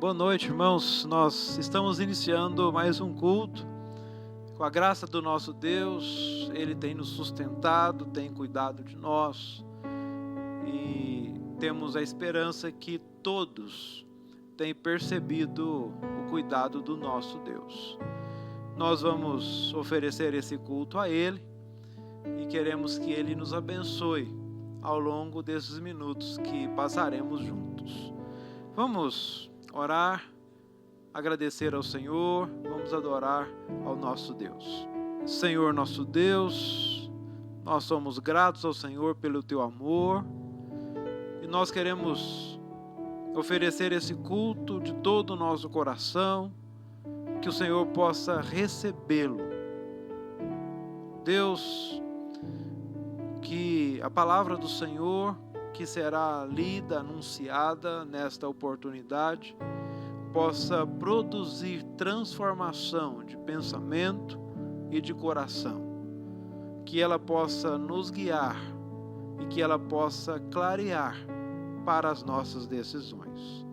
Boa noite, irmãos. Nós estamos iniciando mais um culto. Com a graça do nosso Deus, Ele tem nos sustentado, tem cuidado de nós. E temos a esperança que todos têm percebido o cuidado do nosso Deus. Nós vamos oferecer esse culto a Ele e queremos que Ele nos abençoe ao longo desses minutos que passaremos juntos. Vamos orar, agradecer ao Senhor, vamos adorar ao nosso Deus. Senhor nosso Deus, nós somos gratos ao Senhor pelo Teu amor e nós queremos oferecer esse culto de todo o nosso coração, que o Senhor possa recebê-lo. Deus, que a palavra do Senhor que será lida, anunciada nesta oportunidade, possa produzir transformação de pensamento e de coração, que ela possa nos guiar e que ela possa clarear para as nossas decisões.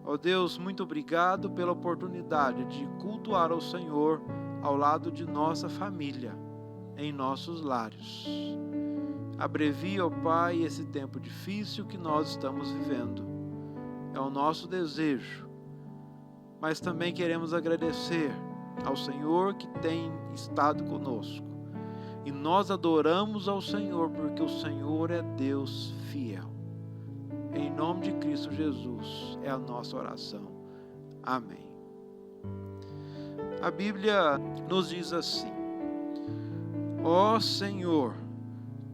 Ó Deus, muito obrigado pela oportunidade de cultuar ao Senhor ao lado de nossa família, em nossos lares. Abrevia, ó Pai, esse tempo difícil que nós estamos vivendo. É o nosso desejo. Mas também queremos agradecer ao Senhor que tem estado conosco. E nós adoramos ao Senhor porque o Senhor é Deus fiel. Em nome de Cristo Jesus é a nossa oração. Amém. A Bíblia nos diz assim: ó Senhor,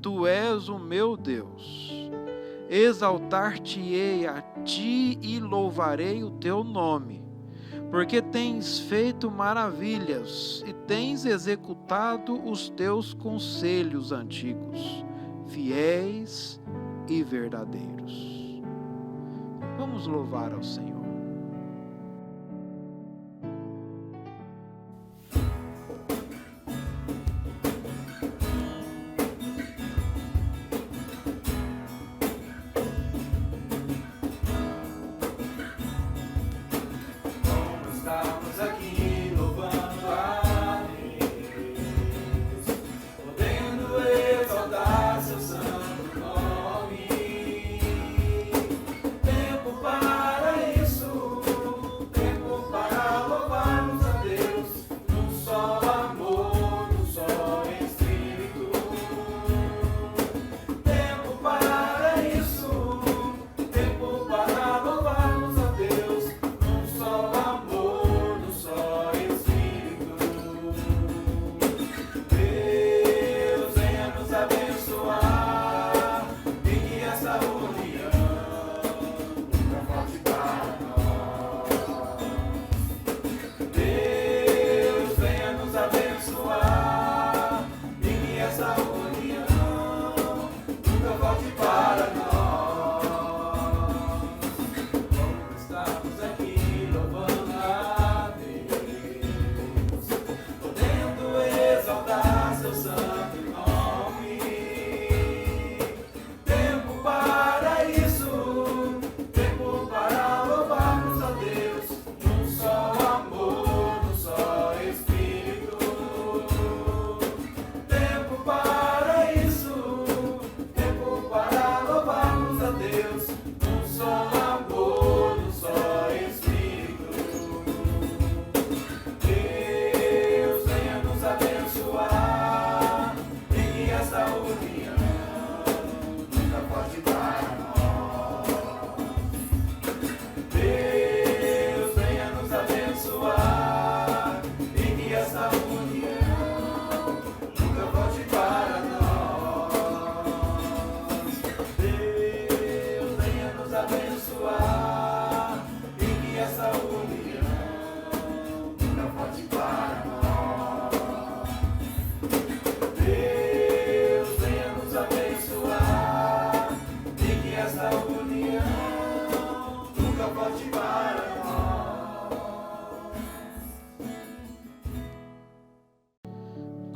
Tu és o meu Deus, exaltar-te-ei a Ti e louvarei o Teu nome, porque tens feito maravilhas e tens executado os Teus conselhos antigos, fiéis e verdadeiros. Vamos louvar ao Senhor.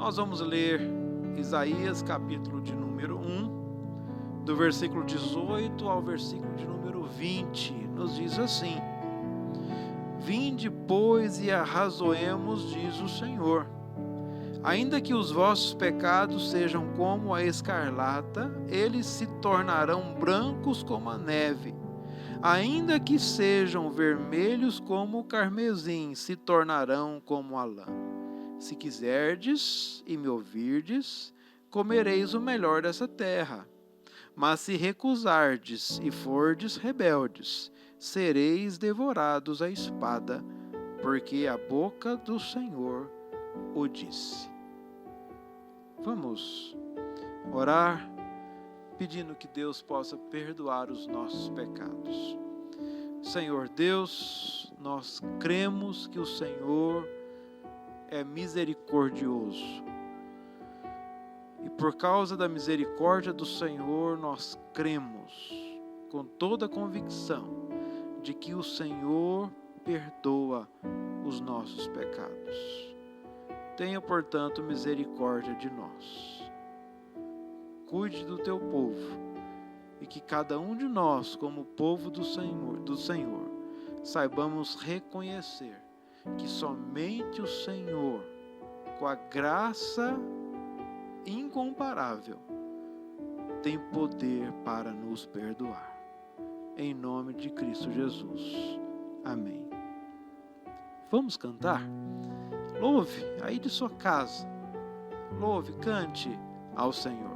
Nós vamos ler Isaías capítulo de número 1, do versículo 18 ao versículo de número 20. Nos diz assim: Vinde, pois, e arrazoemos, diz o Senhor. Ainda que os vossos pecados sejam como a escarlata, eles se tornarão brancos como a neve. Ainda que sejam vermelhos como o carmesim, se tornarão como a lã. Se quiserdes e me ouvirdes, comereis o melhor dessa terra. Mas se recusardes e fordes rebeldes, sereis devorados à espada, porque a boca do Senhor o disse. Vamos orar, pedindo que Deus possa perdoar os nossos pecados. Senhor Deus, nós cremos que o Senhor é misericordioso. E por causa da misericórdia do Senhor, nós cremos com toda a convicção de que o Senhor perdoa os nossos pecados. Tenha, portanto, misericórdia de nós. Cuide do teu povo e que cada um de nós, como povo do Senhor, saibamos reconhecer que somente o Senhor, com a graça incomparável, tem poder para nos perdoar. Em nome de Cristo Jesus. Amém. Vamos cantar? Louve aí de sua casa. Louve, cante ao Senhor.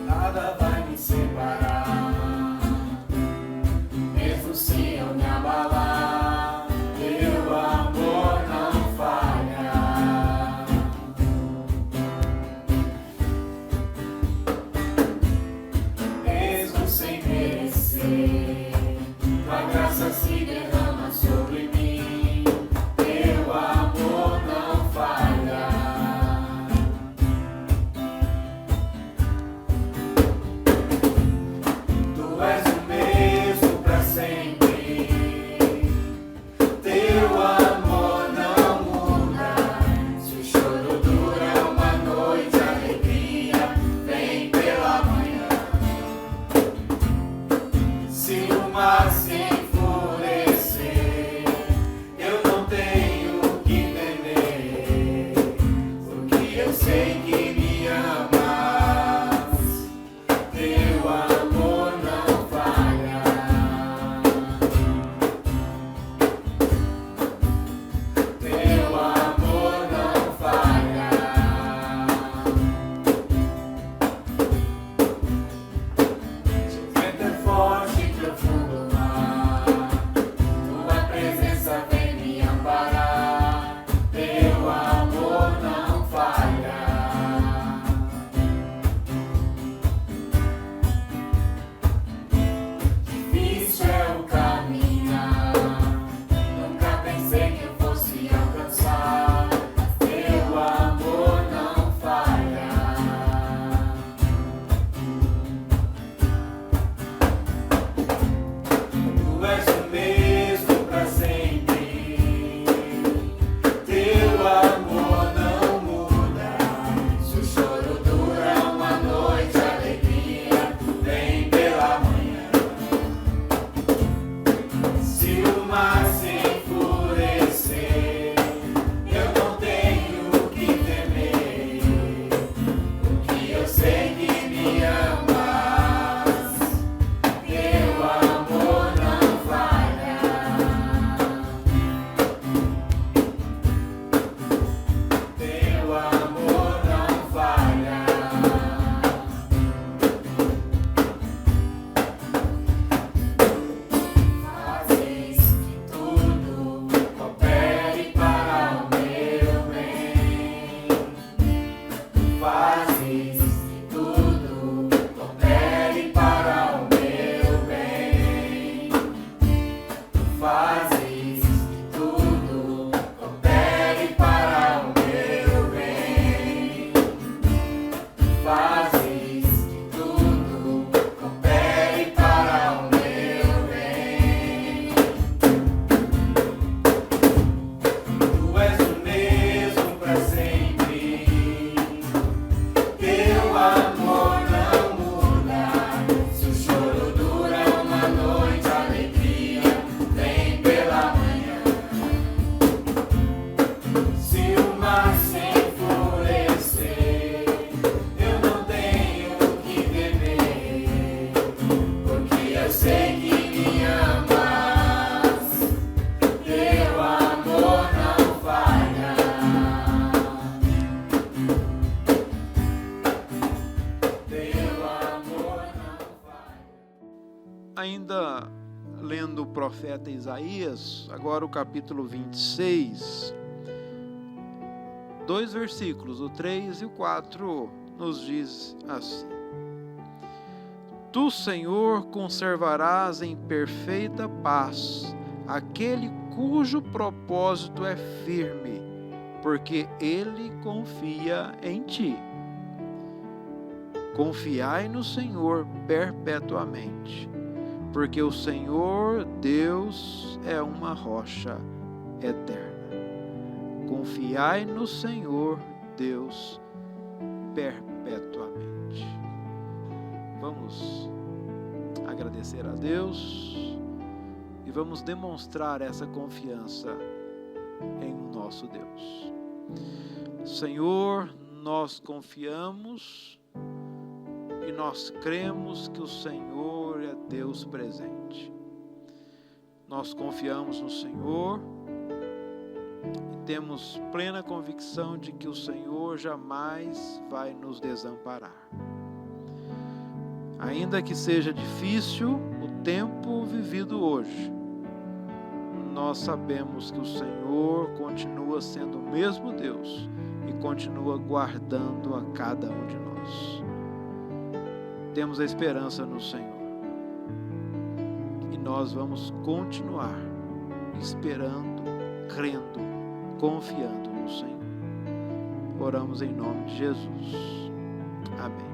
Nada vai me separar, mesmo se eu me abalar, teu amor não falha. ainda lendo o profeta Isaías, agora o capítulo 26, 2 versículos, o 3 e o 4, nos diz assim: Tu, Senhor, conservarás em perfeita paz aquele cujo propósito é firme, porque ele confia em ti. Confiai no Senhor perpetuamente, porque o Senhor Deus é uma rocha eterna. Confiai no Senhor Deus perpetuamente. Vamos agradecer a Deus e vamos demonstrar essa confiança em nosso Deus. Senhor, nós confiamos e nós cremos que o Senhor é Deus presente. Nós confiamos no Senhor e temos plena convicção de que o Senhor jamais vai nos desamparar. Ainda que seja difícil o tempo vivido hoje, nós sabemos que o Senhor continua sendo o mesmo Deus e continua guardando a cada um de nós. Temos a esperança no Senhor e nós vamos continuar esperando, crendo, confiando no Senhor. Oramos em nome de Jesus. Amém.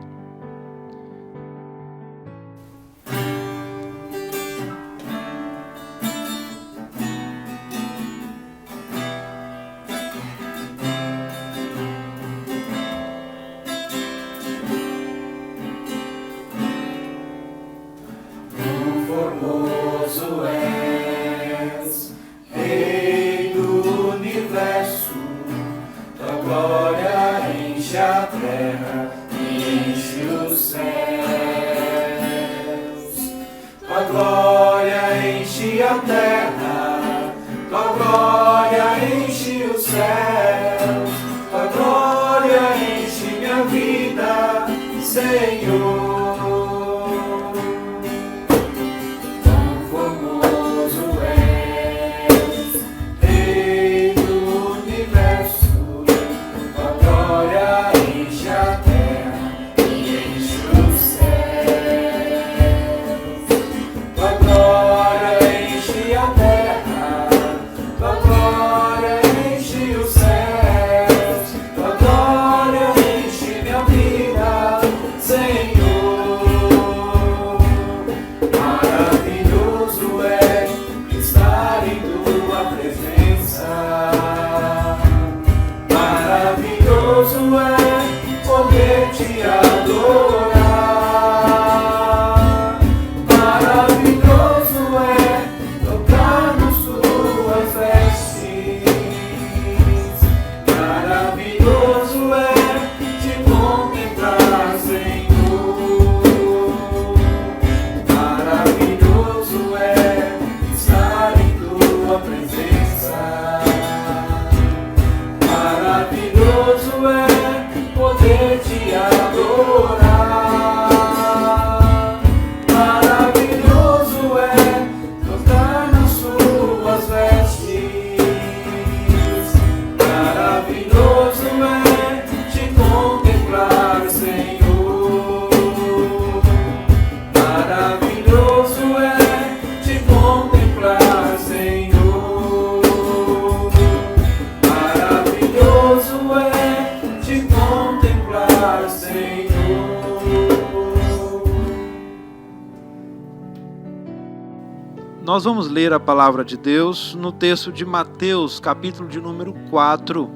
Nós vamos ler a palavra de Deus no texto de Mateus, capítulo de número 4,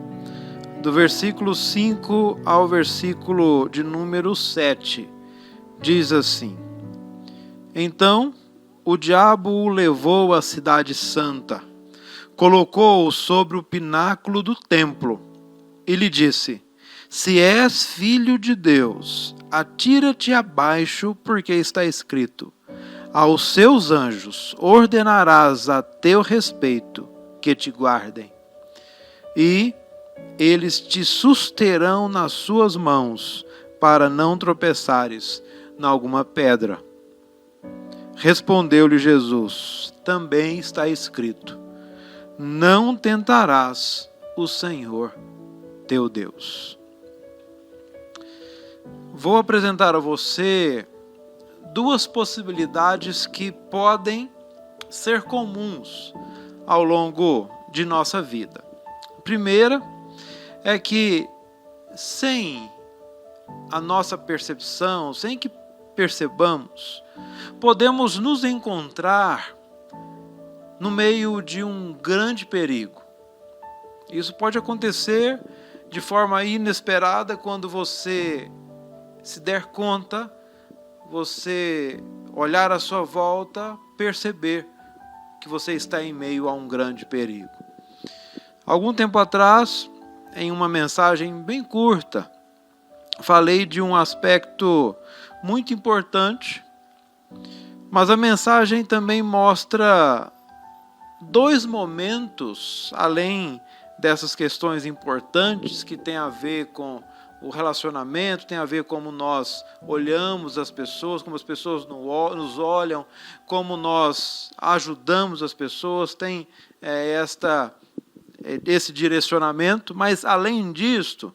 do versículo 5 ao versículo de número 7. Diz assim: Então o diabo o levou à cidade santa, colocou-o sobre o pináculo do templo e lhe disse: Se és filho de Deus, atira-te abaixo, porque está escrito: Aos seus anjos ordenarás a teu respeito que te guardem, e eles te susterão nas suas mãos, para não tropeçares em alguma pedra. Respondeu-lhe Jesus: também está escrito: não tentarás o Senhor teu Deus. Vou apresentar a você duas possibilidades que podem ser comuns ao longo de nossa vida. A primeira é que, sem a nossa percepção, sem que percebamos, podemos nos encontrar no meio de um grande perigo. Isso pode acontecer de forma inesperada quando você se der conta, você olhar à sua volta, perceber que você está em meio a um grande perigo. Algum tempo atrás, em uma mensagem bem curta, falei de um aspecto muito importante, mas a mensagem também mostra dois momentos, além dessas questões importantes que tem a ver com o relacionamento, tem a ver como nós olhamos as pessoas, como as pessoas nos olham, como nós ajudamos as pessoas, tem esse direcionamento, mas além disto,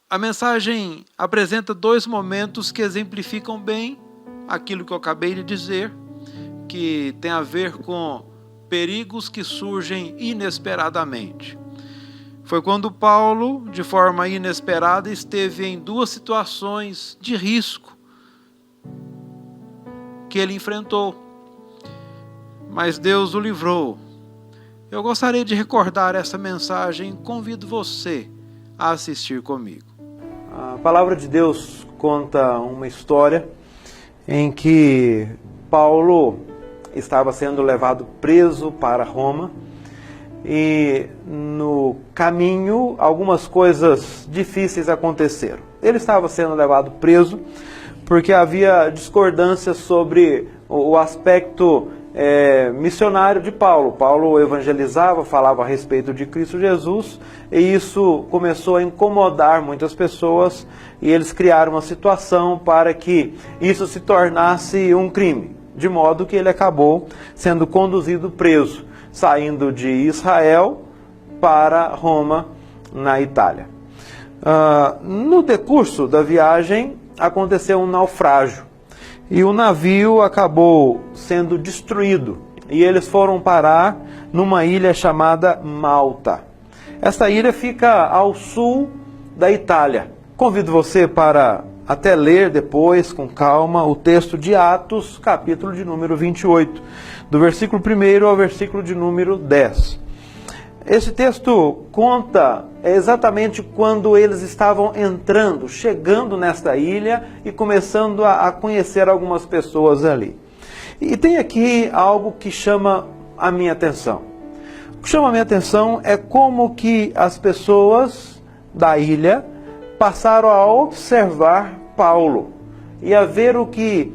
a mensagem apresenta dois momentos que exemplificam bem aquilo que eu acabei de dizer, que tem a ver com perigos que surgem inesperadamente. Foi quando Paulo, de forma inesperada, esteve em duas situações de risco que ele enfrentou, mas Deus o livrou. Eu gostaria de recordar essa mensagem, convido você a assistir comigo. A palavra de Deus conta uma história em que Paulo estava sendo levado preso para Roma e no caminho algumas coisas difíceis aconteceram. Ele estava sendo levado preso porque havia discordâncias sobre o aspecto missionário de Paulo. Paulo evangelizava, falava a respeito de Cristo Jesus, e isso começou a incomodar muitas pessoas, e eles criaram uma situação para que isso se tornasse um crime, de modo que ele acabou sendo conduzido preso, saindo de Israel para Roma, na Itália. No decurso da viagem aconteceu um naufrágio, e o navio acabou sendo destruído, e eles foram parar numa ilha chamada Malta. Essa ilha fica ao sul da Itália. Convido você para até ler depois, com calma, o texto de Atos, capítulo de número 28, do versículo 1 ao versículo de número 10. Esse texto conta exatamente quando eles estavam entrando, chegando nesta ilha e começando a conhecer algumas pessoas ali. E tem aqui algo que chama a minha atenção. O que chama a minha atenção é como que as pessoas da ilha passaram a observar Paulo e a ver o que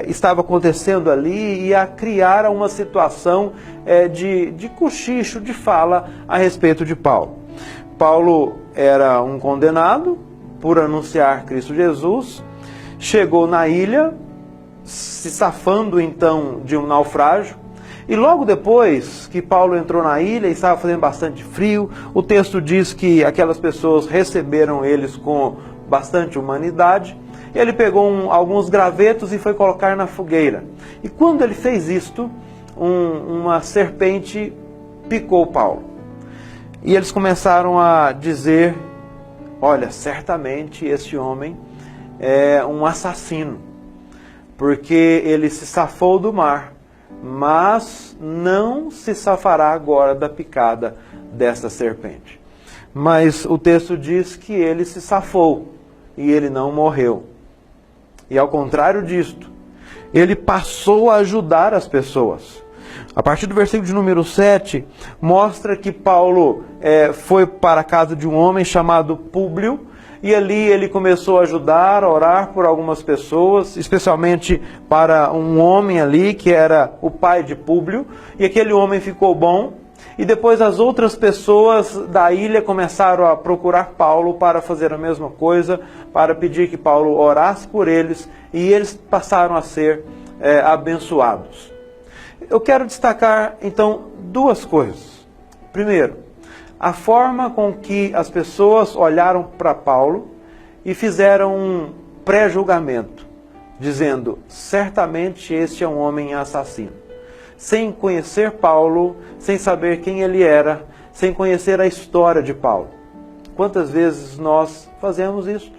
estava acontecendo ali e a criar uma situação de cochicho, de fala a respeito de Paulo. Paulo era um condenado por anunciar Cristo Jesus, chegou na ilha, se safando então de um naufrágio, e logo depois que Paulo entrou na ilha, estava fazendo bastante frio, o texto diz que aquelas pessoas receberam eles com bastante humanidade. Ele pegou alguns gravetos e foi colocar na fogueira. E quando ele fez isto, uma serpente picou Paulo. E eles começaram a dizer: olha, certamente esse homem é um assassino, porque ele se safou do mar, mas não se safará agora da picada dessa serpente. Mas o texto diz que ele se safou e ele não morreu. E ao contrário disto, ele passou a ajudar as pessoas. A partir do versículo de número 7, mostra que Paulo foi para a casa de um homem chamado Públio, e ali ele começou a ajudar, a orar por algumas pessoas, especialmente para um homem ali, que era o pai de Públio, e aquele homem ficou bom, e depois as outras pessoas da ilha começaram a procurar Paulo para fazer a mesma coisa, para pedir que Paulo orasse por eles, e eles passaram a ser abençoados. Eu quero destacar, então, duas coisas. Primeiro, a forma com que as pessoas olharam para Paulo e fizeram um pré-julgamento, dizendo, certamente este é um homem assassino. Sem conhecer Paulo, sem saber quem ele era, sem conhecer a história de Paulo. Quantas vezes nós fazemos isso?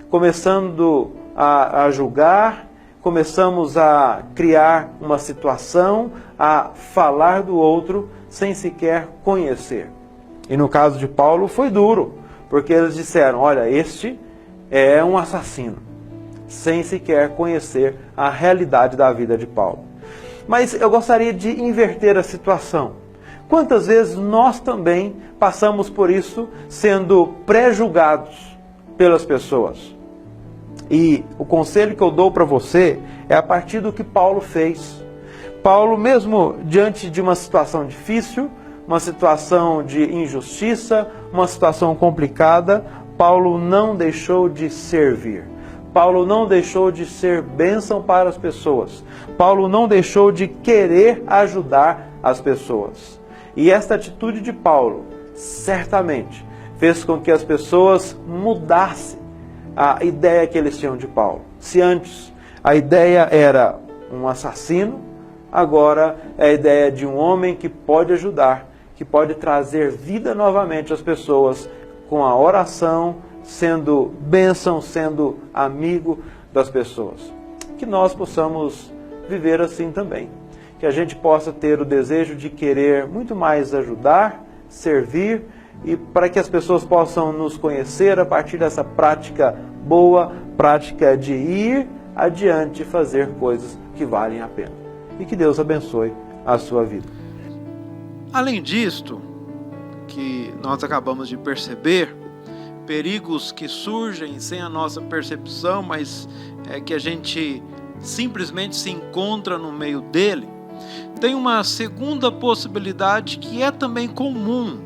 Começando a julgar, começamos a criar uma situação, a falar do outro, sem sequer conhecer. E no caso de Paulo foi duro, porque eles disseram, olha, este é um assassino, sem sequer conhecer a realidade da vida de Paulo. Mas eu gostaria de inverter a situação. Quantas vezes nós também passamos por isso, sendo pré-julgados pelas pessoas? E o conselho que eu dou para você é a partir do que Paulo fez. Paulo, mesmo diante de uma situação difícil, uma situação de injustiça, uma situação complicada, Paulo não deixou de servir. Paulo não deixou de ser bênção para as pessoas. Paulo não deixou de querer ajudar as pessoas. E esta atitude de Paulo, certamente, fez com que as pessoas mudassem a ideia que eles tinham de Paulo. Se antes a ideia era um assassino, agora é a ideia de um homem que pode ajudar, que pode trazer vida novamente às pessoas com a oração, sendo bênção, sendo amigo das pessoas. Que nós possamos viver assim também. Que a gente possa ter o desejo de querer muito mais ajudar, servir, e para que as pessoas possam nos conhecer a partir dessa prática boa, prática de ir adiante e fazer coisas que valem a pena. E que Deus abençoe a sua vida. Além disto, que nós acabamos de perceber, perigos que surgem sem a nossa percepção, mas que a gente simplesmente se encontra no meio dele, tem uma segunda possibilidade que é também comum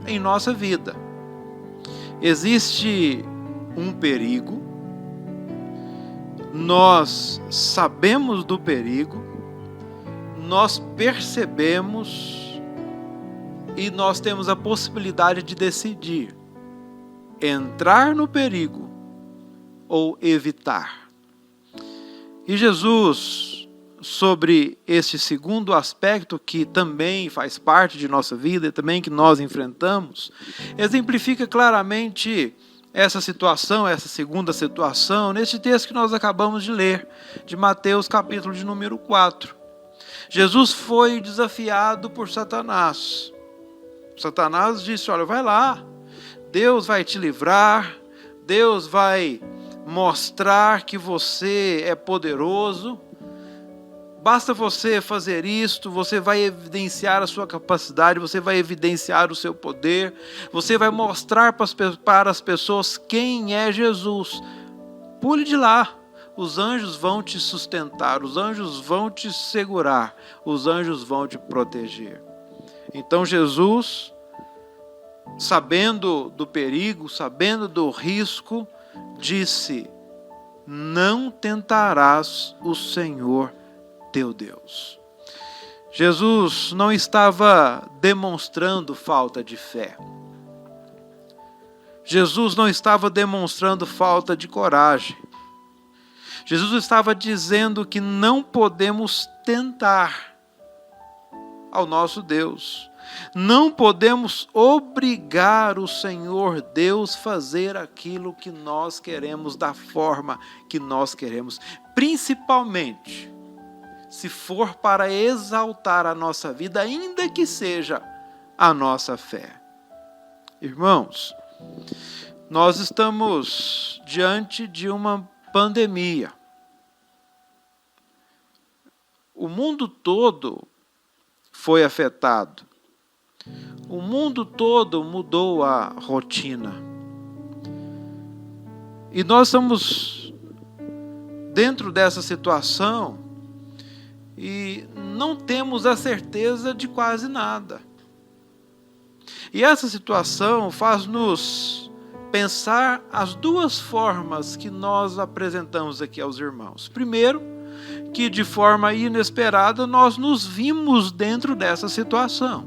em nossa vida. Existe um perigo, nós sabemos do perigo, nós percebemos e nós temos a possibilidade de decidir entrar no perigo ou evitar. E Jesus, sobre esse segundo aspecto que também faz parte de nossa vida e também que nós enfrentamos, exemplifica claramente essa situação, essa segunda situação, neste texto que nós acabamos de ler, de Mateus capítulo de número 4. Jesus foi desafiado por Satanás. Satanás disse, olha, vai lá, Deus vai te livrar, Deus vai mostrar que você é poderoso, basta você fazer isto, você vai evidenciar a sua capacidade, você vai evidenciar o seu poder, você vai mostrar para as pessoas quem é Jesus. Pule de lá, os anjos vão te sustentar, os anjos vão te segurar, os anjos vão te proteger. Então Jesus, sabendo do perigo, sabendo do risco, disse, não tentarás o Senhor teu Deus. Jesus não estava demonstrando falta de fé. Jesus não estava demonstrando falta de coragem. Jesus estava dizendo que não podemos tentar ao nosso Deus. Não podemos obrigar o Senhor Deus a fazer aquilo que nós queremos, da forma que nós queremos. Principalmente se for para exaltar a nossa vida, ainda que seja a nossa fé. Irmãos, nós estamos diante de uma pandemia. O mundo todo foi afetado. O mundo todo mudou a rotina. E nós estamos dentro dessa situação e não temos a certeza de quase nada. E essa situação faz-nos pensar as duas formas que nós apresentamos aqui aos irmãos. Primeiro, que de forma inesperada nós nos vimos dentro dessa situação.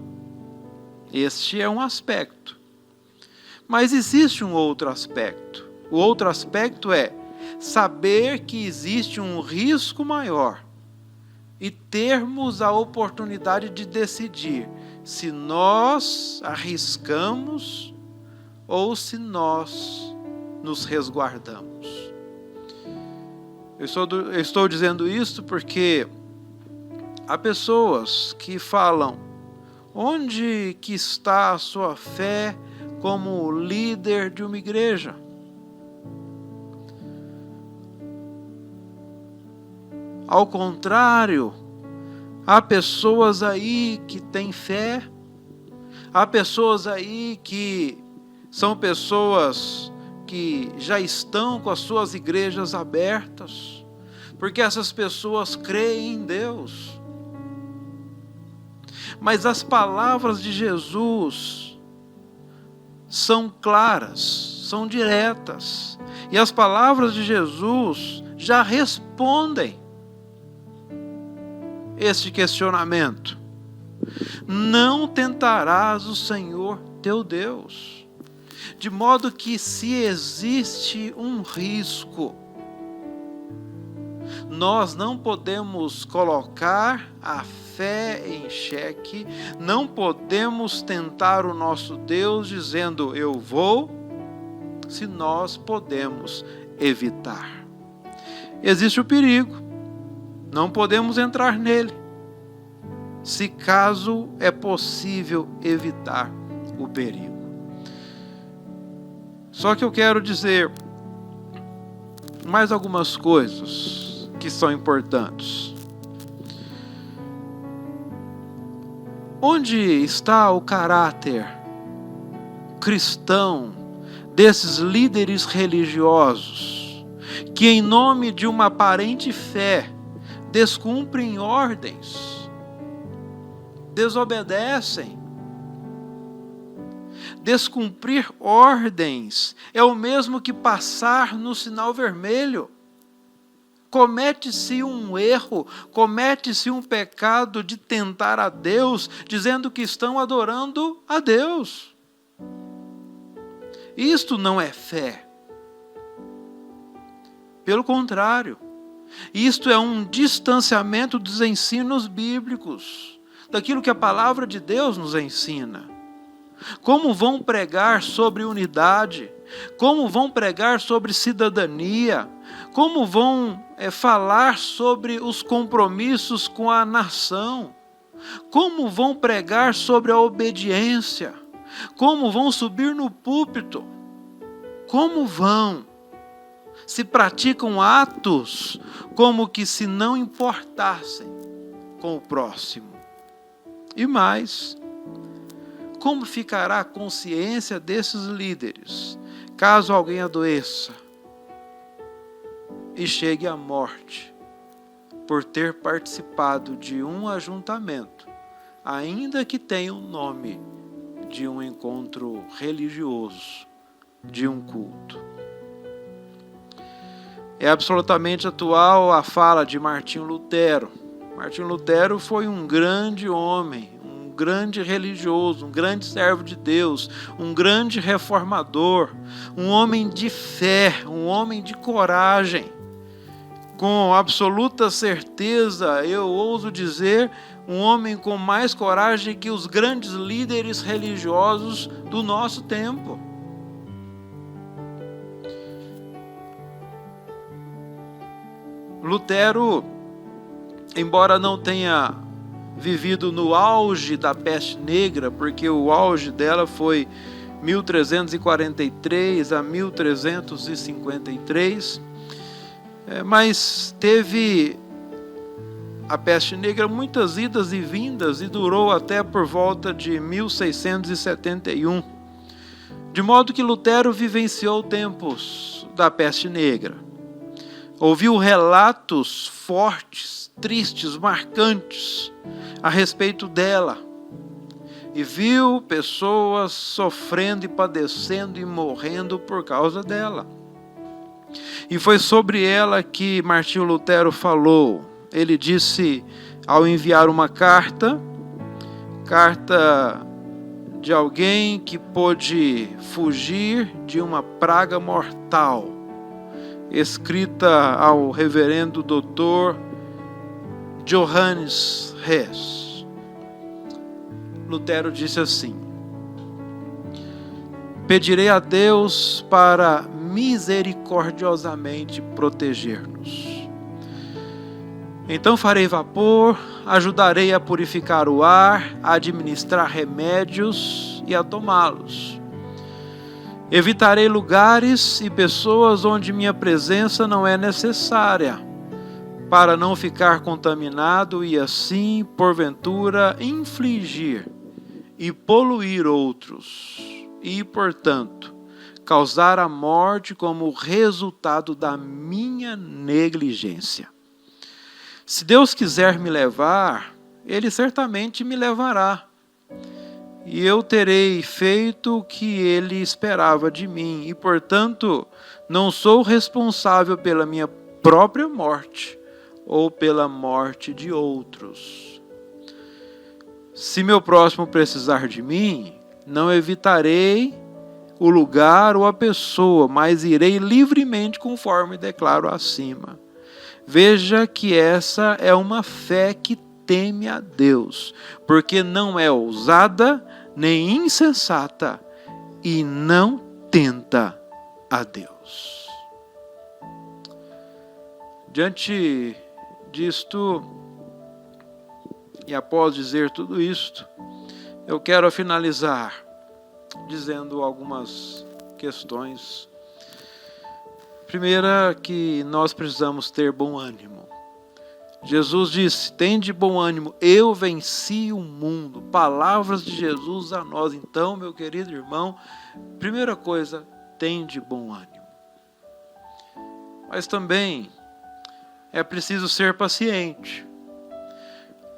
Este é um aspecto. Mas existe um outro aspecto. O outro aspecto é saber que existe um risco maior e termos a oportunidade de decidir se nós arriscamos ou se nós nos resguardamos. Eu estou dizendo isso porque há pessoas que falam: onde que está a sua fé como líder de uma igreja? Ao contrário, há pessoas aí que têm fé, há pessoas aí que são pessoas que já estão com as suas igrejas abertas, porque essas pessoas creem em Deus. Mas as palavras de Jesus são claras, são diretas, e as palavras de Jesus já respondem este questionamento. Não tentarás o Senhor teu Deus. De modo que, se existe um risco, nós não podemos colocar a fé em xeque, não podemos tentar o nosso Deus dizendo eu vou, se nós podemos evitar. Existe o perigo, não podemos entrar nele, se caso é possível evitar o perigo. Só que eu quero dizer mais algumas coisas que são importantes. Onde está o caráter cristão desses líderes religiosos que, em nome de uma aparente fé, descumprem ordens, desobedecem? Descumprir ordens é o mesmo que passar no sinal vermelho. Comete-se um erro, comete-se um pecado de tentar a Deus, dizendo que estão adorando a Deus. Isto não é fé. Pelo contrário, isto é um distanciamento dos ensinos bíblicos, daquilo que a palavra de Deus nos ensina. Como vão pregar sobre unidade? Como vão pregar sobre cidadania? Como vão falar sobre os compromissos com a nação? Como vão pregar sobre a obediência? Como vão subir no púlpito? Como vão? Se praticam atos como que se não importassem com o próximo. E mais, como ficará a consciência desses líderes, caso alguém adoeça e chegue à morte, por ter participado de um ajuntamento, ainda que tenha o nome de um encontro religioso, de um culto? É absolutamente atual a fala de Martinho Lutero. Martinho Lutero foi um grande homem, um grande religioso, um grande servo de Deus, um grande reformador, um homem de fé, um homem de coragem. Com absoluta certeza, eu ouso dizer, um homem com mais coragem que os grandes líderes religiosos do nosso tempo. Lutero, embora não tenha vivido no auge da peste negra, porque o auge dela foi 1343 a 1353, mas teve a peste negra muitas idas e vindas e durou até por volta de 1671. De modo que Lutero vivenciou tempos da peste negra. Ouviu relatos fortes, tristes, marcantes a respeito dela. E viu pessoas sofrendo e padecendo e morrendo por causa dela. E foi sobre ela que Martinho Lutero falou. Ele disse, ao enviar uma carta de alguém que pôde fugir de uma praga mortal, escrita ao reverendo doutor Johannes Hess. Lutero disse assim: pedirei a Deus para misericordiosamente proteger-nos. Então farei vapor, ajudarei a purificar o ar, a administrar remédios e a tomá-los. Evitarei lugares e pessoas onde minha presença não é necessária, para não ficar contaminado e assim, porventura, infligir e poluir outros, e, portanto, causar a morte como resultado da minha negligência. Se Deus quiser me levar, Ele certamente me levará, e eu terei feito o que Ele esperava de mim, e, portanto, não sou responsável pela minha própria morte, ou pela morte de outros. Se meu próximo precisar de mim, não evitarei o lugar ou a pessoa, mas irei livremente conforme declaro acima. Veja que essa é uma fé que teme a Deus, porque não é ousada nem insensata e não tenta a Deus. Diante disto, e após dizer tudo isto, eu quero finalizar dizendo algumas questões. Primeira, que nós precisamos ter bom ânimo. Jesus disse, tende bom ânimo, eu venci o mundo. Palavras de Jesus a nós. Então, meu querido irmão, primeira coisa, tende bom ânimo. Mas também é preciso ser paciente.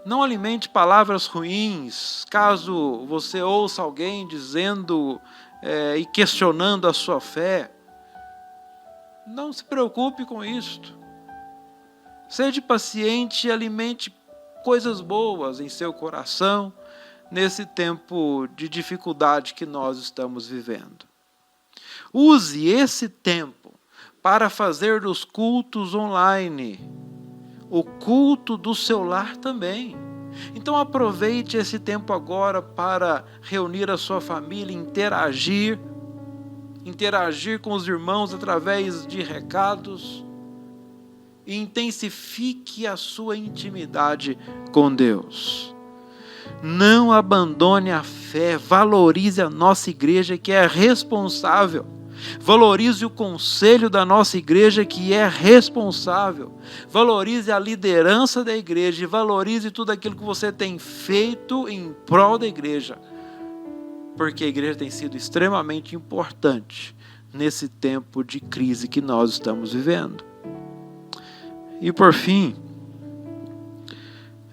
Não alimente palavras ruins, caso você ouça alguém dizendo e questionando a sua fé. Não se preocupe com isto. Seja paciente e alimente coisas boas em seu coração nesse tempo de dificuldade que nós estamos vivendo. Use esse tempo para fazer dos cultos online o culto do seu lar também. Então aproveite esse tempo agora para reunir a sua família, interagir com os irmãos através de recados e intensifique a sua intimidade com Deus. Não abandone a fé, valorize a nossa igreja que é responsável. Valorize o conselho da nossa igreja que é responsável. Valorize a liderança da igreja e valorize tudo aquilo que você tem feito em prol da igreja. Porque a igreja tem sido extremamente importante nesse tempo de crise que nós estamos vivendo. E por fim,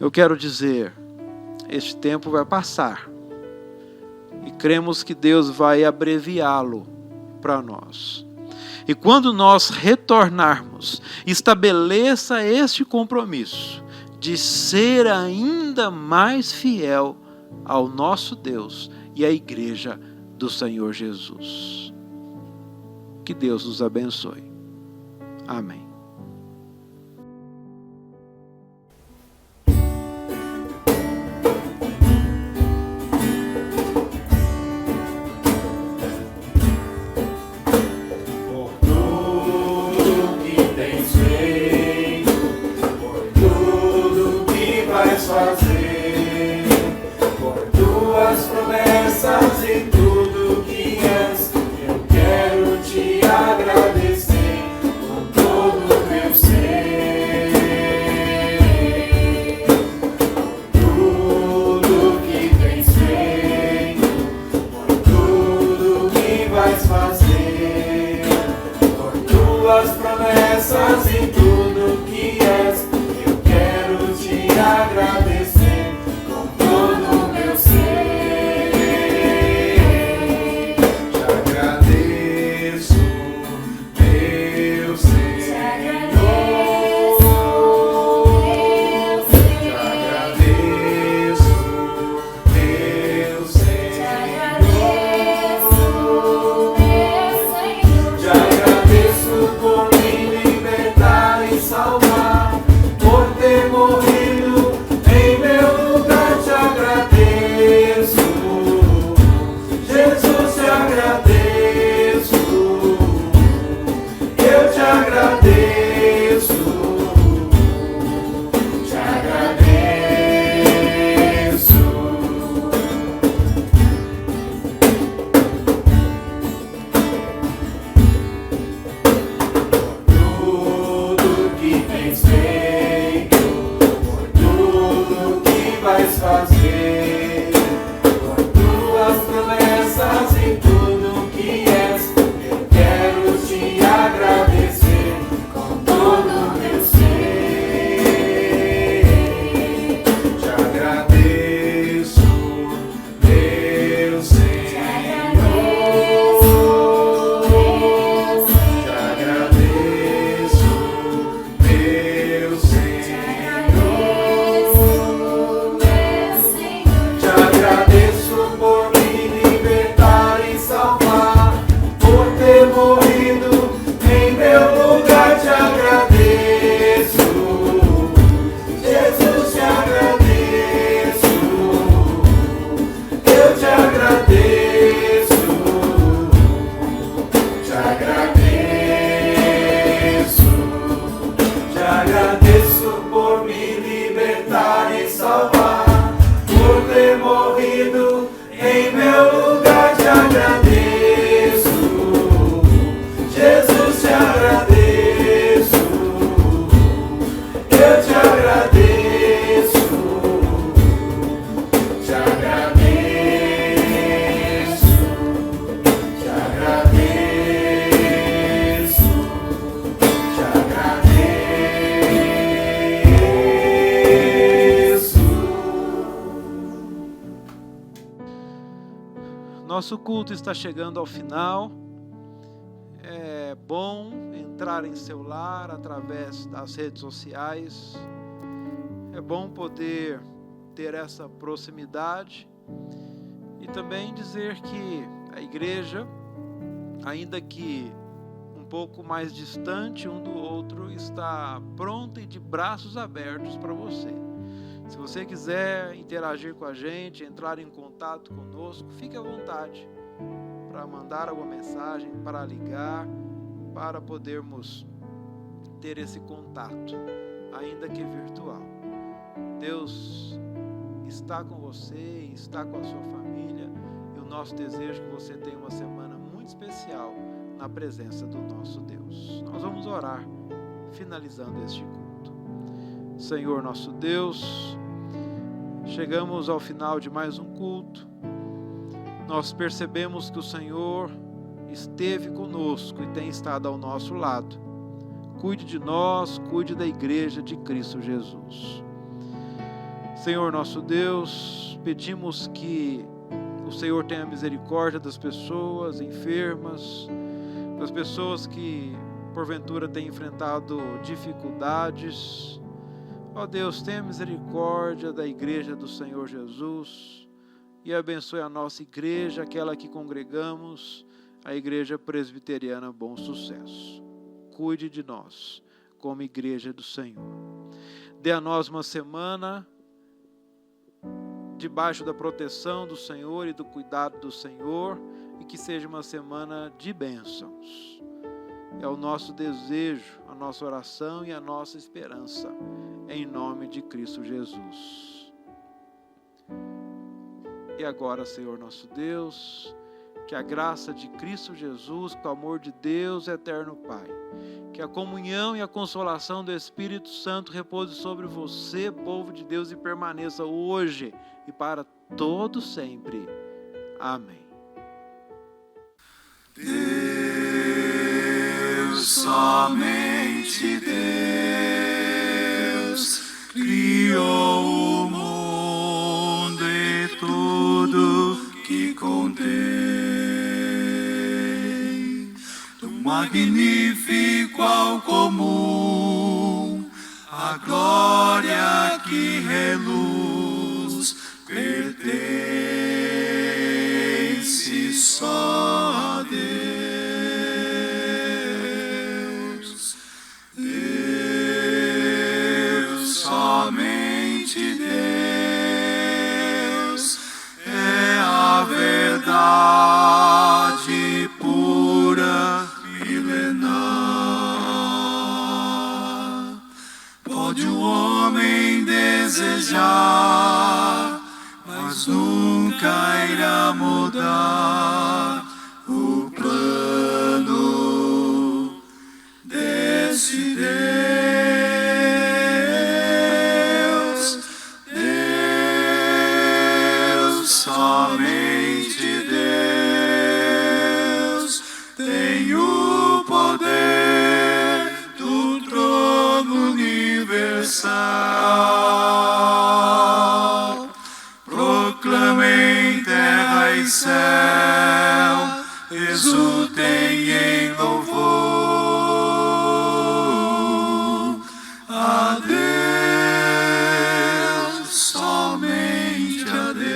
eu quero dizer, este tempo vai passar. E cremos que Deus vai abreviá-lo para nós. E quando nós retornarmos, estabeleça este compromisso de ser ainda mais fiel ao nosso Deus e à igreja do Senhor Jesus. Que Deus nos abençoe. Amém. Fazer por tuas promessas e tudo que és, eu quero te agradecer com todo nosso culto está chegando ao final. É bom entrar em seu lar através das redes sociais. É bom poder ter essa proximidade e também dizer que a igreja, ainda que um pouco mais distante um do outro, está pronta e de braços abertos para você. Se você quiser interagir com a gente, entrar em contato conosco, fique à vontade para mandar alguma mensagem, para ligar, para podermos ter esse contato, ainda que virtual. Deus está com você, está com a sua família, e o nosso desejo é que você tenha uma semana muito especial na presença do nosso Deus. Nós vamos orar, finalizando este culto. Senhor nosso Deus, chegamos ao final de mais um culto. Nós percebemos que o Senhor esteve conosco e tem estado ao nosso lado. Cuide de nós, cuide da igreja de Cristo Jesus. Senhor nosso Deus, pedimos que o Senhor tenha misericórdia das pessoas enfermas, das pessoas que porventura têm enfrentado dificuldades. Ó Deus, tenha misericórdia da igreja do Senhor Jesus e abençoe a nossa igreja, aquela que congregamos, a Igreja Presbiteriana Bom Sucesso. Cuide de nós como igreja do Senhor. Dê a nós uma semana debaixo da proteção do Senhor e do cuidado do Senhor, e que seja uma semana de bênçãos. É o nosso desejo, a nossa oração e a nossa esperança, em nome de Cristo Jesus. E agora, Senhor nosso Deus, que a graça de Cristo Jesus, que o amor de Deus eterno Pai, que a comunhão e a consolação do Espírito Santo repouse sobre você, povo de Deus, e permaneça hoje e para todo sempre. Amém. Deus, somente Deus, criou o mundo e tudo que contém. Do magnífico ao comum, a glória que reluz pertence só a Deus. Deus, somente Deus, é a verdade pura, milenar. Pode o homem desejar, mas nunca irá mudar o plano desse Deus. Deus, somente Deus, tem o poder do trono universal. Proclamem terra e céu, exultem em louvor a Deus, somente a Deus.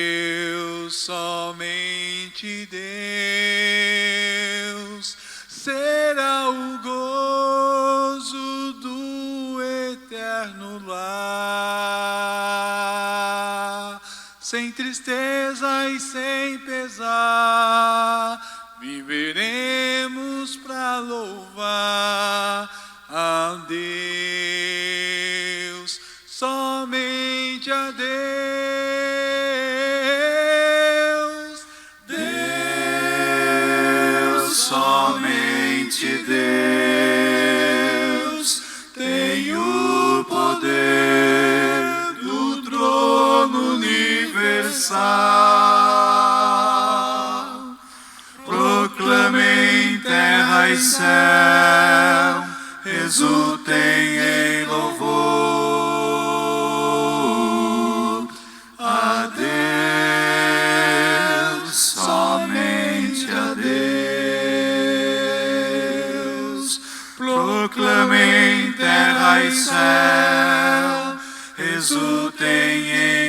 Deus, somente Deus, será o gozo do eterno lar. Sem tristeza e sem pesar, viveremos para louvar a Deus, somente a Deus. Deus, somente Deus, tem o poder do trono universal. Proclamem terra e céu, exultem em louvor proclamem terra e céu, exultem em